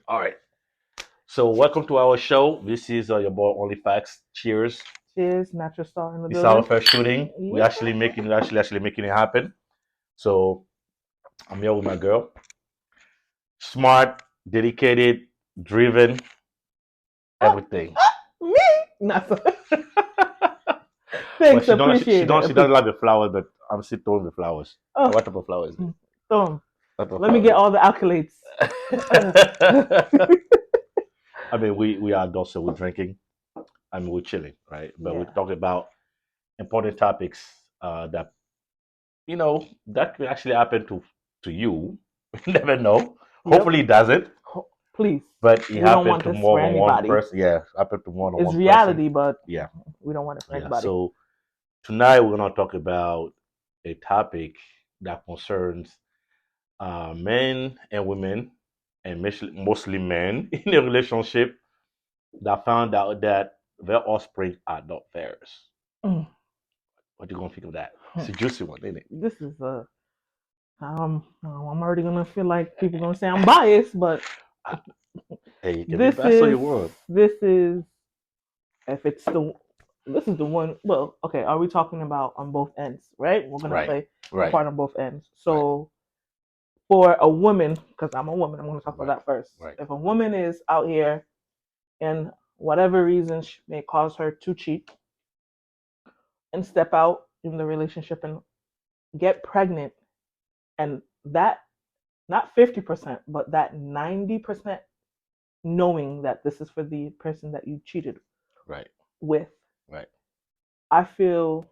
All right. So welcome to our show. This is your boy Only Facts. Cheers. Cheers, natural star in the This is our building. first shooting. We're Yeah. actually making it happen. So I'm here with my girl. Smart, dedicated, driven, everything. Me? Not so. But Thanks, she appreciate don't it. she doesn't like the flowers, but I'm still throwing the flowers. Oh, What type of flowers is it? so What type of let me get flowers? all the accolades. I mean, we are adults, so we're drinking. I mean, we're chilling, right? But we're Yeah. talking about important topics that that could actually happen to you. You never know. Yep. Hopefully, it doesn't. Please. But it We don't happened want to this for more than one anybody. person. Yeah, happened to more than It's one person. reality, but Yeah, we don't want it for yeah. anybody. So tonight we're gonna talk about a topic that concerns men and women, and mostly men in a relationship that found out that their offspring are not theirs. Mm. What you gonna think of that? It's a juicy one, isn't it? This is a. I'm already gonna feel like people gonna say I'm biased, but Hey, you can be this best all is you want. this is if it's the this is the one. Well, okay, are we talking about on both ends, right? We're gonna Right, play a right, part on both ends. right, So for a woman, because I'm a woman, I'm gonna talk about right, that first. right, If a woman is out here and whatever reason may cause her to cheat and step out in the relationship and get pregnant, and that not 50%, but that 90% knowing that this is for the person that you cheated right, with, right, I feel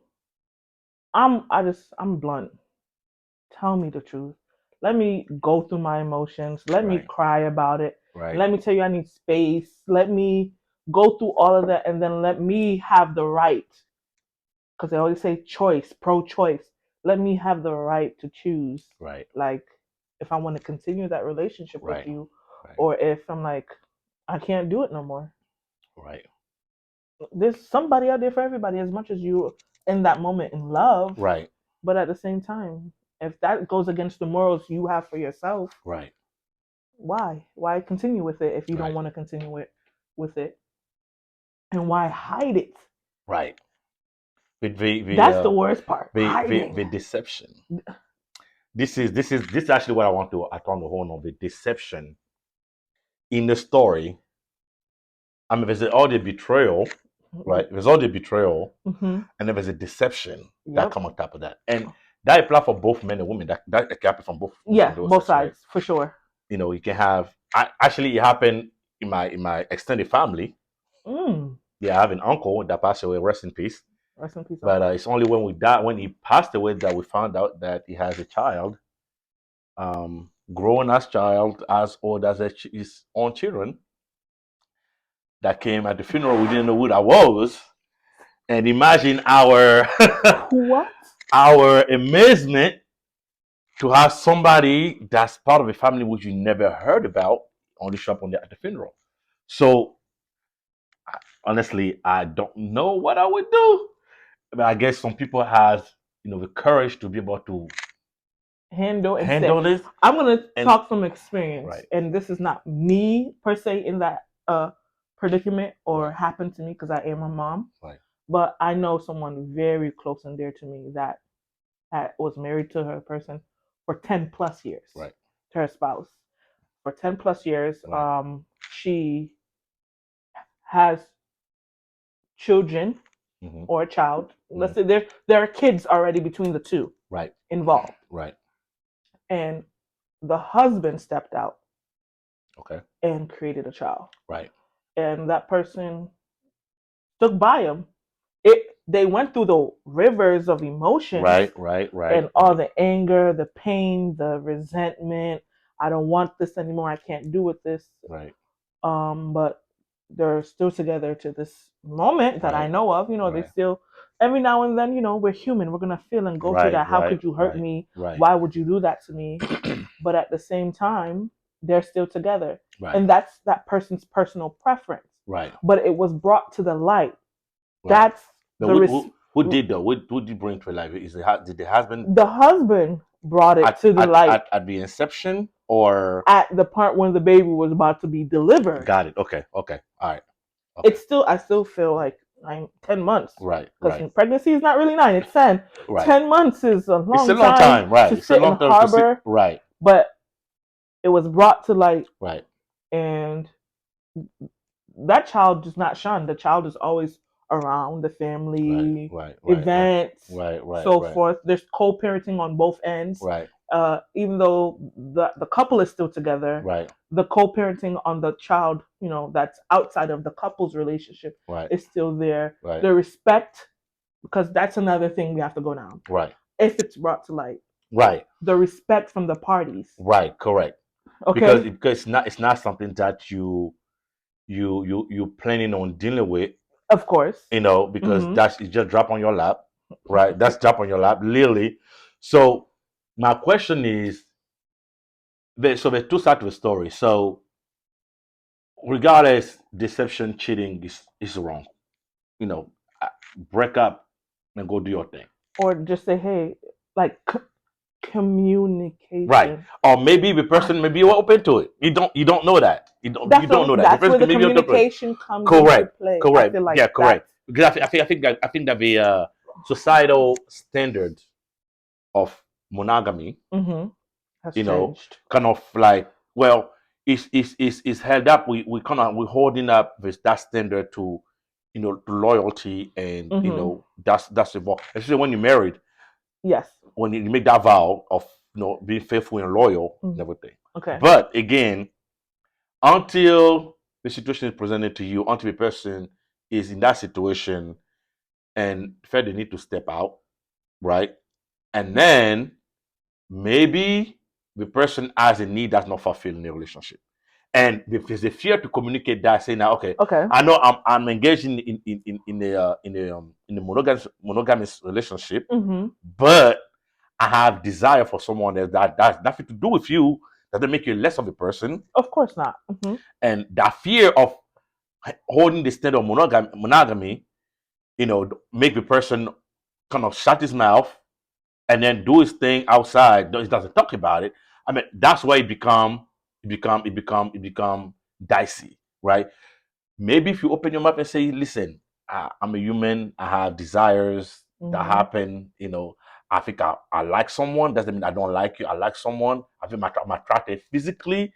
I'm blunt. Tell me the truth. Let me go through my emotions. Let me right, cry about it. right, Let me tell you I need space. Let me go through all of that and then let me have the right, because they always say choice, pro choice. Let me have the right to choose, right, like, if I want to continue that relationship with right, you, right, or if I'm like, I can't do it no more. right, There's somebody out there for everybody, as much as you in that moment in love. right, But at the same time, if that goes against the morals you have for yourself, right, why continue with it if you don't right, want to continue it with it? And why hide it? right. With the That's the worst part, the hiding. deception. This is actually what I want to hone on the deception in the story. I mean, there's all the betrayal, right? There's all the betrayal, Mm-hmm. and then there's a deception that Yep. come on top of that, and that apply for both men and women. That can happen from both of Yeah, those both sexes, right? sides for sure. You can have. Actually, it happened in my extended family. Mm. Yeah, I have an uncle that passed away. Rest in peace. Rest in peace, But uncle. it's only when he passed away that we found out that he has a child, grown as child, as old as his own children, that came at the funeral. We didn't know who that was, and imagine our What? our amazement to have somebody that's part of a family which you never heard about only show up at the funeral. So honestly, I don't know what I would do. But I guess some people have the courage to be able to Handle and stay. handle this. I'm gonna And talk from experience, right, and this is not me per se in that predicament or right, happened to me because I am a mom, right, but I know someone very close and dear to me that was married to her person for 10 plus years, right, to her spouse for 10 plus years. right, She has children hmm, or a child. hmm, Let's say there are kids already between the two right, involved, right, and the husband stepped out okay, and created a child, right, and that person stuck by him. They went through the rivers of emotions right, right, right, and all the anger, the pain, the resentment. I don't want this anymore. I can't do with this. right, But they're still together to this moment that I right, know of. They right, still every now and then, we're human. We're gonna feel and go through right, that. How right, could you hurt right, me? right, Why would you do that to me? But at the same time, they're still together. right, And that's that person's personal preference. right, But it was brought to the light. right. That's But the res- who did though? Who did bring to life? Did the husband? the husband brought it to the light at the inception or at the part when the baby was about to be delivered. got it. Okay. All right. It's still, I still feel like 10 months. Right. Because pregnancy is not really 9, it's 10. Right. 10 months is a long, it's a long time, right? to It's sit a long in time harbor. right. But it was brought to light. Right. And that child is not shunned. The child is always around the family, events, so forth. There's co-parenting on both ends. Right. Even though the couple is still together, right. the co-parenting on the child, that's outside of the couple's relationship, is still there. Right. The respect, because that's another thing we have to go down. Right. If it's brought to light. Right. The respect from the parties. Right. Correct. Okay. Because it's not something that you planning on dealing with. Of course. Because that's it just drop on your lap, right? That's drop on your lap, literally. So my question is, there's two sides to the story. So regardless, deception, cheating is wrong. Break up and go do your thing. Or just say, hey, like communication. Right. Or maybe the person maybe you're open to it. You don't know that. You don't know that. That's where the communication comes into play. Correct. I feel like correct. Because I think that the societal standard of monogamy, has changed. kind of like, well, is held up. We're holding up with that standard to, to loyalty and that's involved. Especially when you're married. Yes. When you make that vow of being faithful and loyal and everything. Okay. But again, until the situation is presented to you, until the person is in that situation and feel they need to step out, right? And then maybe the person has a need that's not fulfilled in the relationship. And if there's a fear to communicate that, saying now, okay, I know I'm engaged in a monogamous relationship, but I have desire for someone else that has nothing to do with you. Doesn't make you less of a person. Of course not. And that fear of holding the standard of monogamy, make the person kind of shut his mouth and then do his thing outside. He doesn't talk about it. I mean, that's why it become dicey, right? Maybe if you open your mouth and say, listen, I'm a human, I have desires that happen, I think I like someone, doesn't mean I don't like you. I like someone, I think I'm attracted physically,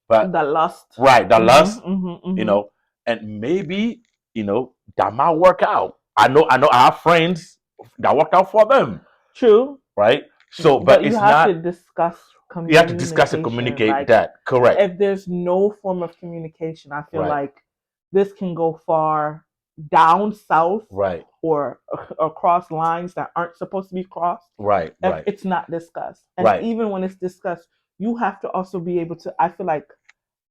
but the lust. Right, the lust, and maybe, that might work out. I know I have friends that work out for them. True. Right? So but you it's have not to discuss. You have to discuss and communicate that. Correct. If there's no form of communication, I feel like this can go far down south, right, or across lines that aren't supposed to be crossed, right. If it's not discussed, and even when it's discussed, you have to also be able to. I feel like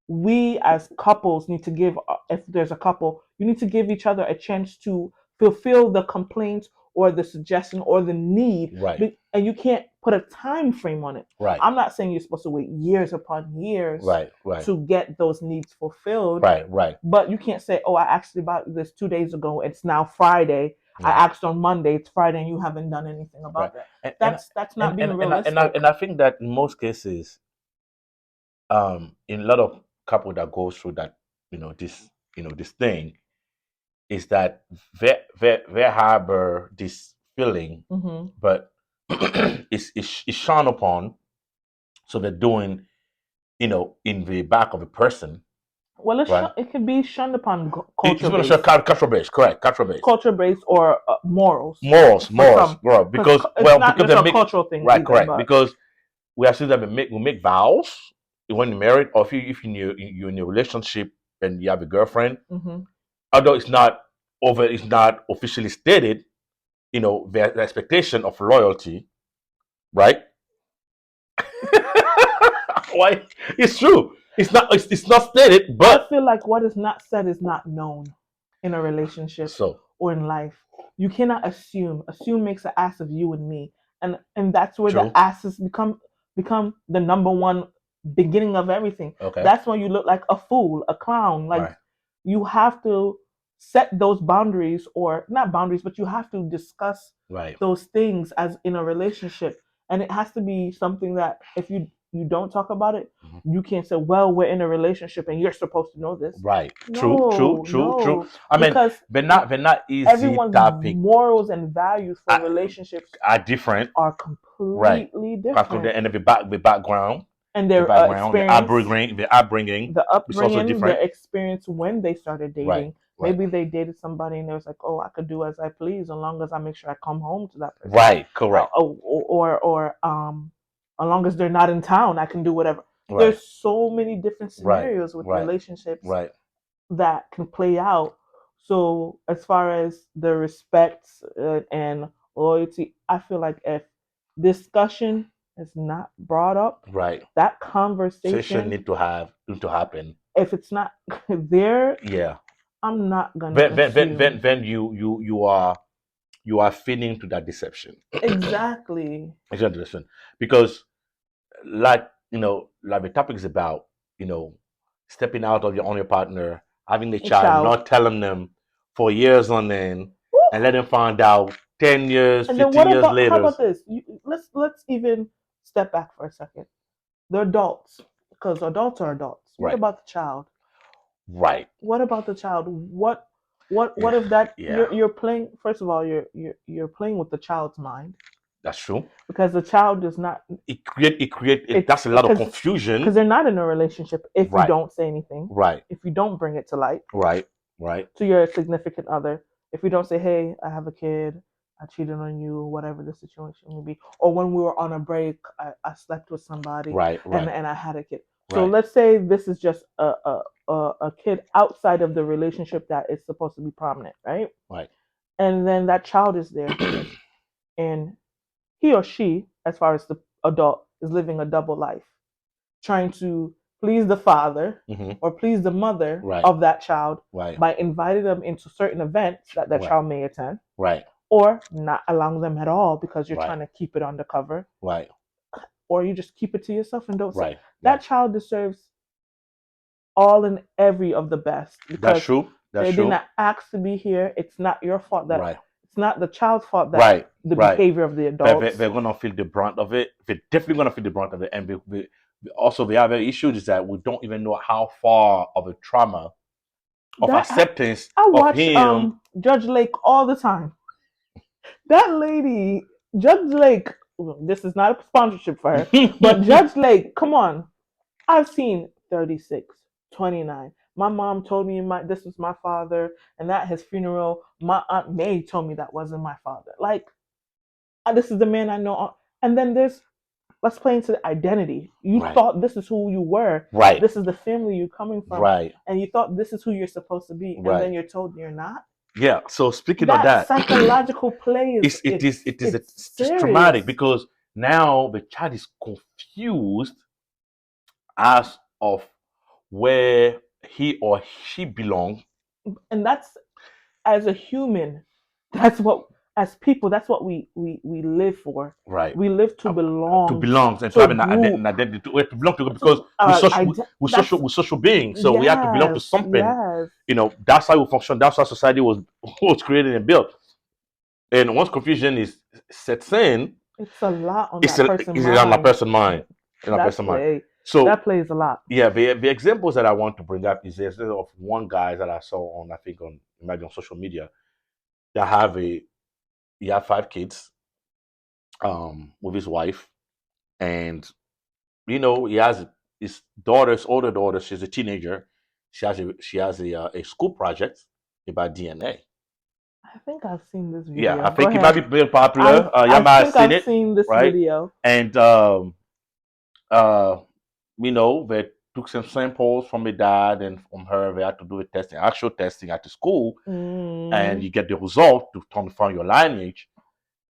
we as couples need to give. If there's a couple, you need to give each other a chance to fulfill the complaints or the suggestion or the need, right? And you can't put a time frame on it, right? I'm not saying you're supposed to wait years upon years, right, to get those needs fulfilled, right. But you can't say, "Oh, I asked about this 2 days ago. It's now Friday. I asked on Monday. It's Friday, and you haven't done anything about that." That's not being realistic. And I think that in most cases, in a lot of couple that go through that, this thing, is that they harbor this feeling, but it's shunned upon. So they're doing, in the back of a person. Well, it can be shunned upon culture-based. Correct, culture-based. Culture-based or morals. Morals, bro. Because it's not just a cultural thing. Right, correct. Because we have seen that we make vows when you're married, or if you're in a relationship and you have a girlfriend. Although it's not officially stated, the expectation of loyalty, right? Why? It's true. It's not stated, but I feel like what is not said is not known in a relationship or in life. You cannot assume. Assume makes an ass of you and me, and that's where the asses become the number one beginning of everything. Okay. That's when you look like a fool, a clown. Like you have to set those boundaries, or not boundaries, but you have to discuss those things as in a relationship. And it has to be something that if you don't talk about it, Mhm. you can't say, well, we're in a relationship and you're supposed to know this. Right. No, True. no, I mean, because they're not easy everyone's topic. morals and values for Are, relationships are different. are Right. completely different, And the background, and the their background, experience, the upbringing the is also upbringing, their different. experience when they started Right. dating. Right. Maybe they dated somebody and they was like, "Oh, I could do as I please, as long as I make sure I come home to that person." Right. Correct. As long as they're not in town, I can do whatever. Right. There's so many different Right. scenarios with Right. relationships Right. that can play out. So as far as the respect and loyalty, I feel like if discussion is not brought up, Right. that Session conversation, need to happen. if it's not there, Yeah. I'm not gonna assume. Then you are feeding to that deception. Exactly. It's interesting because like like the topic is about stepping out of your on your partner, having the A child, child. not telling them for years on end, Woo! and let them find out 10 years, And then 15 what years about, how later. about this? Let's even step back for a second. The adults, because adults are adults. What Right. about the child? Right. What about the child? What if that Yeah. you're playing? First of all, you're playing with the child's mind, That's true. because the child does not. That's a lot of because confusion. they're not in a relationship if you Right. don't say anything, Right. if you don't bring it to light Right. to your significant other, if you don't say, hey, I have a kid, I cheated on you, whatever the situation may be, or when we were on a break, I slept with somebody, Right. and Right. I had a kid. So Right. let's say this is just a kid outside of the relationship that is supposed to be prominent, right? Right. And then that child is there, and he or she, as far as the adult, is living a double life, trying to please the father Mhm. or please the mother Right. of that child Right. by inviting them into certain events that Right. child may attend, Right. or not allowing them at all because you're Right. trying to keep it undercover, Right. or you just keep it to yourself and don't say. Right. That child deserves all and every of the best, That's because true. That's they true. did not ask to be here. It's not your fault that Right. it's not the child's fault that Right. the Right. behavior of the They're adults. gonna feel the brunt of it. They're definitely gonna feel the brunt of it. And also the other issue is that we don't even know how far of a trauma of That- acceptance I of watch him. Judge Lake all the time. That lady, Judge Lake, this is not a sponsorship for her, but Judge Lake, come on. I've seen 36, 29. My mom told me this was my father, and at his funeral, my Aunt May told me that wasn't my father. Like, this is the man I know. And then let's play into the identity. You Right. thought this is who you were. Right. This is the family you're coming from. Right. And you thought this is who you're supposed to be. Right. And then you're told you're not. Yeah. So speaking of That that, psychological play is it's serious. traumatic because now the child is confused as of where he or she belongs. And that's, as a human, that's what, as people, that's what we live for. Right. We live to belong. To belong and to to have an group. identity, to belong to, because we're social beings, so we have to belong to Yes, something. yes. That's how we function. That's how society was created and built. And once confusion sets in, It's a lot on it's that person's on mind. that person's mind. In that person's mind. So that plays a lot. Yeah, the examples that I want to bring up is of one guy that I saw on, I think maybe on social media, that he had 5 kids with his wife, and he has his older daughter. She's a teenager. She has a school project about DNA. I think I've seen this video. Yeah, I think it might be very popular. I might think have seen I've it, seen this right? video. And they took some samples from the dad and from her. They had to do a testing, actual testing at the school, and you get the result to try to find your lineage.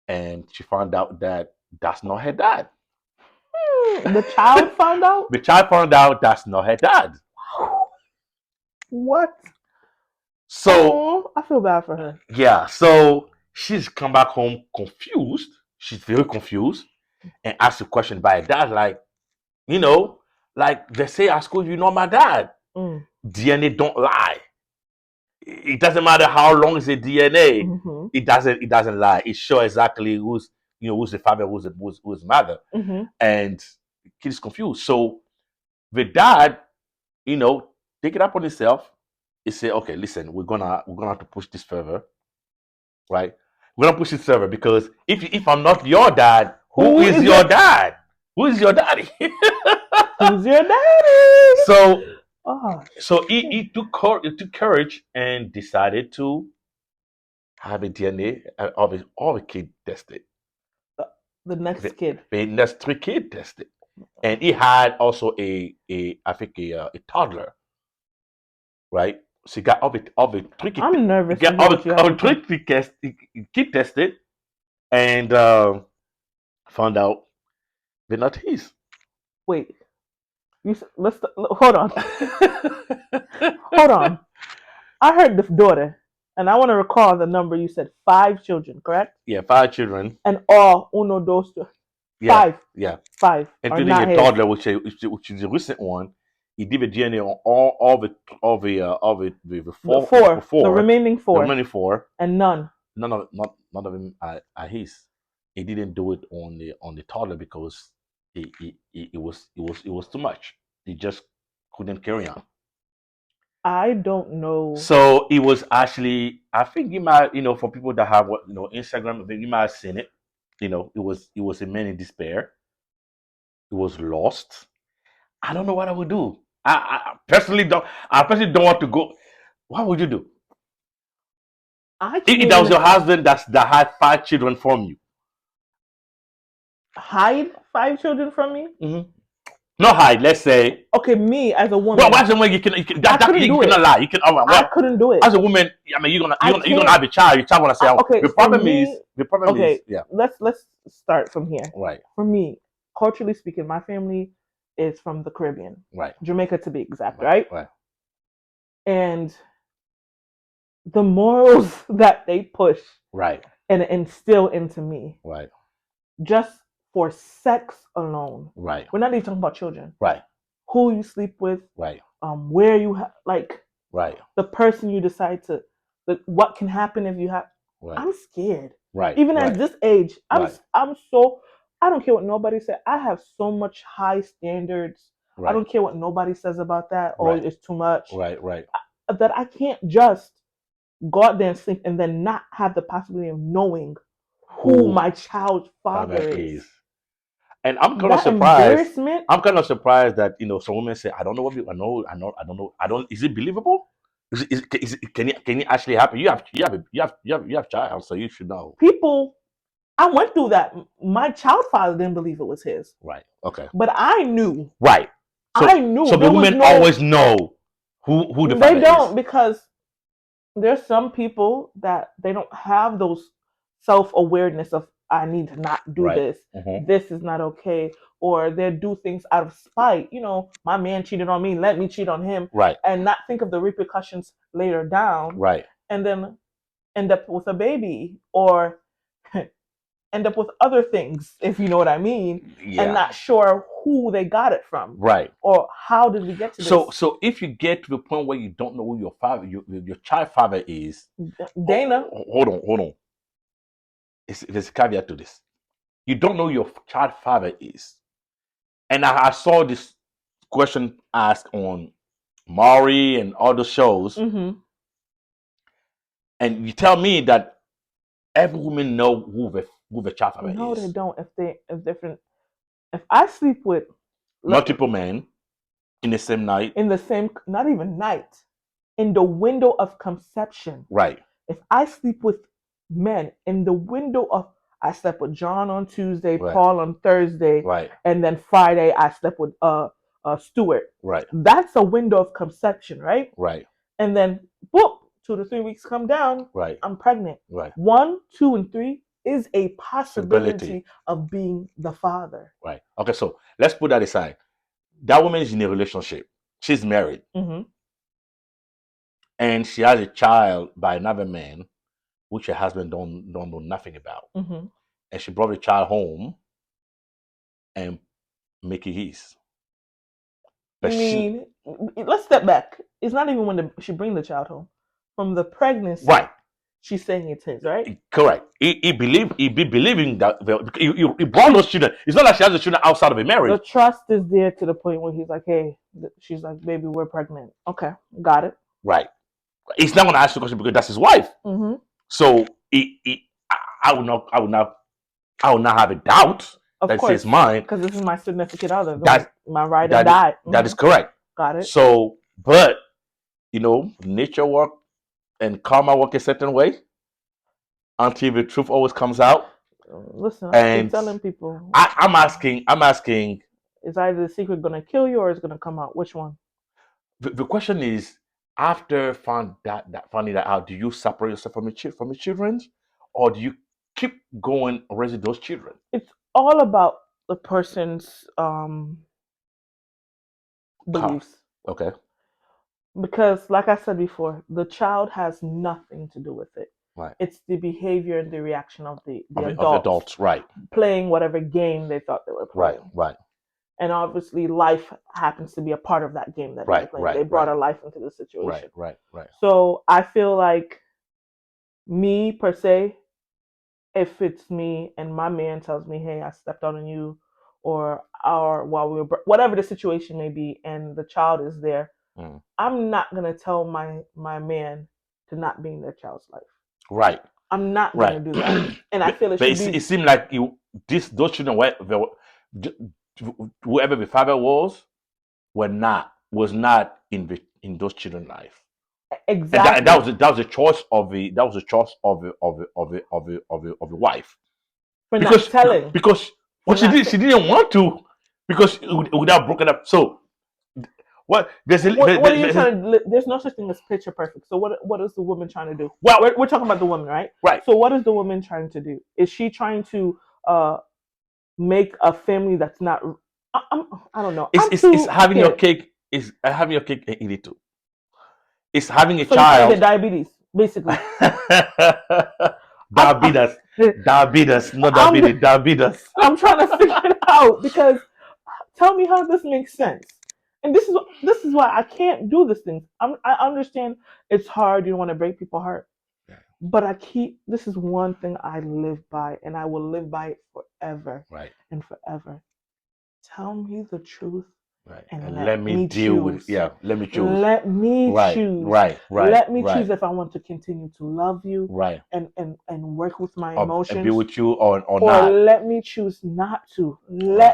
And she found out that that's not her dad. The child found out? The child found out that's not her dad. What? So I feel bad for her. Yeah, so she's come back home confused. She's very confused and asked the question by her dad, like they say at school, my dad. DNA don't lie. It doesn't matter how long is the DNA. Mm-hmm. It doesn't lie. It shows exactly who's the father, who's the mother, Mm-hmm. and the kid is confused. So the dad, take it up on himself. He say, okay, listen, we're gonna have to push this further, right? We're gonna push it further because if I'm not your dad, who Who is is your your dad? Who is your daddy? Who's your daddy? so Oh, so shit. he took courage and decided to have a DNA of a kid tested. The next kid. The next three kid tested, and he had also a I think a toddler, right? So he got of a tricky I'm he nervous to got hear what you have of a to say. tricky test kid tested and found out they're not his. Wait, hold on, hold on. I heard the daughter, and I want to recall the number you said. 5 children, correct? Yeah, five children. And all uno dos Yeah, five, yeah, five are including not a his. toddler, which is a recent one. He did the DNA on all the The four four, the four remaining the four, remaining four. and none. None of them are his. He didn't do it on the toddler because it was too much. He just couldn't carry on. I don't know. So it was actually, I think you might, for people that have Instagram, I think you might have seen it. It was a man in despair. He was lost. I don't know what I would do. I personally don't. I personally don't want to go. What would you do I if can't that was even your husband that had 5 children from you? hide 5 children from me. Mm-hmm. Not hide. Let's say. Okay, me as a Well, woman, as a woman, I couldn't you do cannot it. lie. You can. Oh, I well, couldn't do it. as a woman, I mean, I you're gonna can't. have a child. Your child gonna say, oh, Okay, the for problem is me, the problem is okay, yeah, let's start from here. right, For me, culturally speaking, my family is from the Caribbean, right, Jamaica to be exact, right, right? right, And the morals that they push right, and instill into me, right, just for sex alone. right, We're not even talking about children. right, Who you sleep with, right, where you like right, the person you decide to, what can happen if you have. right, I'm scared. right, Even at right, this age, right, I'm so. I don't care what nobody said. I have so much high standards. I right, don't care what nobody says about that. Oh, right, it's too much. right, right. That I can't just go out there and sleep and then not have the possibility of knowing who Who my child's father father is. is? And I'm kind of That surprised. embarrassment. I'm kind of surprised that some women say, "I don't know what I know. I don't know. I don't. Is it believable? Can it actually happen? You have child, so you should know." People, I went through that. My child father didn't believe it was his, Right. Okay. but I knew. Right. So I knew so the there was women no. always know who the They father don't is. because there's some people that they don't have those self-awareness of I need to not do Right. this. Mm-hmm. This is not okay. Or they do things out of spite. My man cheated on me, let me cheat on him, Right. and not think of the repercussions later down, Right. and then end up with a baby or end up with other things, if you know what I mean, and Yeah. not sure who they got it from Right. or how did we get to So this. so if you get to the point where you don't know who your father, your child father is, Dana, hold on. There's a caveat to this. You don't know who your child father is, and I saw this question asked on Maury and other shows, mm-hmm. and you tell me that every woman know who the child father No, they is. don't. If different. If I sleep with Multiple men in the same night. in the same, not even night, in the window of conception. Right. If I sleep with men in the window of, I slept with John on Tuesday, Right. Paul on Thursday, Right. and then Friday I slept with Stuart. Right. That's a window of conception, right? Right. And then boop, 2 to 3 weeks come down, Right. I'm pregnant. Right. 1, 2, and 3 is a possibility Possibility. of being the father. Right. Okay, so let's put that aside. That woman is in a relationship. She's married. Mm-hmm. And she has a child by another man, which her husband don't know nothing about. Mm-hmm. And she brought the child home and make it his. But Let's step back. It's not even when she bring the child home. From the pregnancy, right. she's saying it's his, right? Correct. He be believing that he born those children. It's not like she has the children outside of a The marriage. trust is there to the point where he's like, hey, she's like, baby, we're pregnant. Okay, got it. Right. He's not gonna ask the question because that's his wife. Mm-hmm. So I would not have a doubt Of that course, it's mine. because this is my significant other. That- My ride or that is- die. That is correct. Got it. So, but nature work and karma work a certain way until the truth always comes out. Listen, I And keep telling people, I'm asking. is either the secret gonna kill you or it's gonna come out? Which one? The question is, after finding that out, do you separate yourself from your children, or do you keep going raising those children? It's all about the person's beliefs. Okay. Because, like I said before, the child has nothing to do with it. Right. It's the behavior and the reaction of the Of adults right. playing whatever game they thought they were playing. Right. And obviously, life happens to be a part of that game that they're playing. They brought a life into the situation. Right. So I feel like me per se, if it's me and my man tells me, "Hey, I stepped out on you," or while we were whatever the situation may be, and the child is there, I'm not gonna tell my man to not be in their child's life. Right. I'm not gonna do that, and I feel it seemed like those children whoever the father was was not in those children's life. Exactly. And that was a choice of the wife. Not telling. Because she didn't want to, because it would have broken up. So what are you trying to? There's no such thing as picture perfect. So what is the woman trying to do? Well, we're talking about the woman, right? Right. So what is the woman trying to do? Is she trying to make a family that's not? I don't know. It's having your cake. Is having your cake and eat it too. It's having a so child. You get diabetes, basically. Diabetes, not diabetes. Diabetes. I'm trying to figure it out, because tell me how this makes sense. And this is why I can't do this thing. I understand it's hard. You don't want to break people's heart. Yeah. But this is one thing I live by, and I will live by it forever. Right. And forever. Tell me the truth. Right. And let me deal with let me choose. Let me choose. Right. Let me choose if I want to continue to love you. Right. And work with my emotions. And be with you or not. not. Or let me choose not to. Let